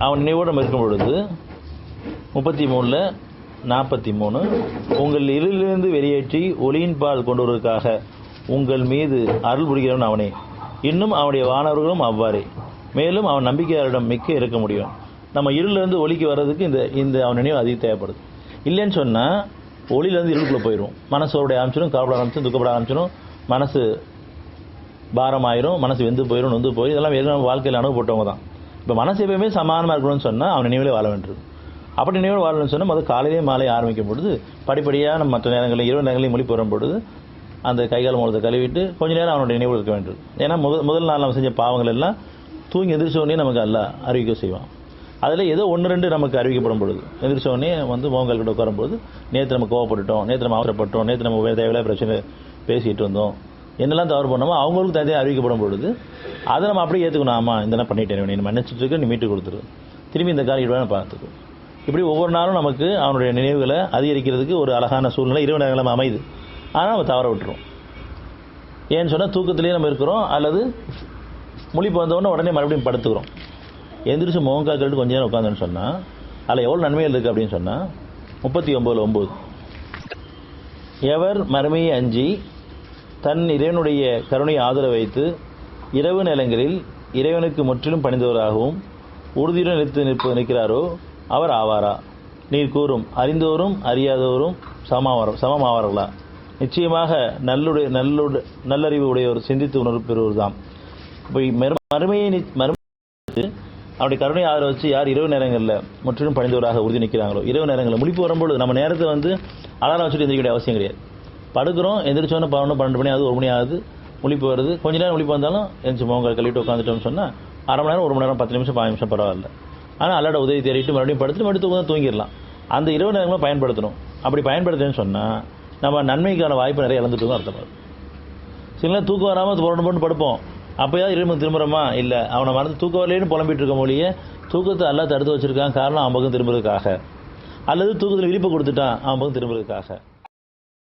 அவன் நினைவோடு நம்ம இருக்கும் பொழுது 33 43 உங்கள் இருளிலிருந்து வெளியேற்றி ஒளியின் பால் கொண்டு வருவதற்காக உங்கள் மீது அருள் புரிகிறவன் அவனே. இன்னும் அவனுடைய வானவர்களும் அவ்வாறே. மேலும் அவன் நம்பிக்கையாளரிடம் மிக்க இருக்க முடியும். நம்ம இருளிலிருந்து ஒளிக்கு வர்றதுக்கு இந்த அவன் நினைவு அதிகம் தேவைப்படுது. இல்லைன்னு சொன்னால் ஒளியிலேருந்து இருளுக்குள்ளே போயிடும். மனசோடைய ஆரம்பிச்சிடும், கவலைப்பட ஆரம்பிச்சிடும், துக்கப்பட ஆரம்பிச்சிடும், மனசு பாரமாயிரும், மனசு வெந்து போயிடும், நொந்து போய் இதெல்லாம் வேறு வாழ்க்கையில் அனுபவப்பட்டவங்க தான். இப்போ மனசு எப்பயுமே சமானமாக இருக்கணும்னு சொன்னால் அவன் நினைவிலே வாழ வேண்டியது. அப்படி நினைவோடு வாழணும்னு சொன்னால் முதல் காலையிலே மாலை ஆரம்பிக்கும் பொழுது படிப்படியாக நம்ம மற்ற நேரங்களில் இரவு நேரங்களில் மொழி வரும் பொழுது அந்த கைகால் மூலத்தை கழுவிட்டு கொஞ்ச நேரம் அவனுடைய நினைவு இருக்க வேண்டியது. ஏன்னா முதல் நாள் நம்ம செஞ்ச பாவங்கள் எல்லாம் தூங்கி எதிர்ச்சோடனே நமக்கு எல்லாம் அறிவிக்க செய்வான். அதில் ஏதோ 1-2 நமக்கு அறிவிக்கப்படும் பொழுது எதிர்ச்சோடனே மோகங்கள் கிட்ட உட்காரும்போது நேற்று நம்ம கோவப்பட்டுட்டோம், நேற்று நம்ம அவசரப்பட்டோம், நேற்று நம்ம தேவையில்லை பிரச்சனை பேசிகிட்டு இருந்தோம், என்னெல்லாம் தவறு பண்ணோமோ அவங்களுக்கு தனியாக அறிவிக்கப்படும் பொழுது அதை நம்ம அப்படியே ஏற்றுக்கணும். ஆமாம் இதெல்லாம் பண்ணிட்டேன், நீ மன்னிச்சிட்டு இருக்க, நீ மீட்டு கொடுத்துரு, திரும்பி இந்த காரியம் பார்த்துக்கும். இப்படி ஒவ்வொரு நாளும் நமக்கு அவனுடைய நினைவுகளை அதிகரிக்கிறதுக்கு ஒரு அழகான சூழ்நிலை இரவு நேரங்கள் நம்ம அமையுது. ஆனால் நம்ம தவற விட்டுரும். ஏன்னு சொன்னால் தூக்கத்திலேயே நம்ம இருக்கிறோம், அல்லது முழிப்பு வந்தோடனே உடனே மறுபடியும் படுத்துக்கிறோம். எந்திரிச்சு முகங்கால் கழிட்டு கொஞ்ச நேரம் உட்காந்துன்னு சொன்னால் அதில் எவ்வளோ நன்மைகள் இருக்குது அப்படின்னு சொன்னால் 39:9 எவர் மறுமையை அஞ்சி தன் இறைவனுடைய கருணையை ஆதரவு வைத்து இரவு நேரங்களில் இறைவனுக்கு முற்றிலும் பணிந்தவராகவும் உறுதியுடன் நிற்கிறாரோ அவர் ஆவாரா? நீர் கூறும் அறிந்தோரும் அறியாதோரும் சமமாவார்களா? நிச்சயமாக நல்லறிவு உடையவர் சிந்தித்து உணர்வு பெறுவர் தான். இப்போ மறுமையை அவருடைய கருணை ஆதரவு வச்சு யார் இரவு நேரங்களில் முற்றிலும் பணிந்தவராக உறுதி நிற்கிறாங்களோ, இரவு நேரங்களில் முழிப்பு வரும்போது நம்ம நேரத்தை அலாரம் வச்சுட்டு எந்திரிக்க அவசியம் கிடையாது. படுக்கிறோம், எந்திரிச்சோன்னு 11 12 மணி ஆகுது, 1 மணி ஆகுது, முழிப்பு வருது, கொஞ்ச நேரம் முழிப்பு வந்தாலும் எந்திரிச்சு முகங்கள் கழிட்டு உட்காந்துட்டோம்னு சொன்னால் அரை மணி நேரம் 1 மணி நேரம் 10 நிமிஷம் 5 நிமிஷம் பரவாயில்ல. ஆனால் அல்லாட உதவி தேடிட்டு மறுபடியும் படுத்துட்டு மறுபடியும் தூங்கிடலாம். அந்த இரவு நேரங்களும் பயன்படுத்தணும். அப்படி பயன்படுத்துன்னு சொன்னால் நம்ம நன்மைக்கான வாய்ப்பு நிறைய இழந்துட்டு அர்த்தம். சில தூக்கம் வராமல் போட்டு படுப்போம், அப்போயாவது இறைவன் திரும்புகிறோமா? இல்லை, அவனை மறந்து தூக்கம் வரலேன்னு புலம்பிட்டு இருக்க மொழியே தூக்கத்தை எல்லாம் தடுத்து வச்சிருக்கான். காரணம் அவன் பக்கம் திரும்புறதுக்காக, அல்லது தூக்கத்தில் விழிப்பு கொடுத்துட்டான் அவன் பக்கம் திரும்புறதுக்காக.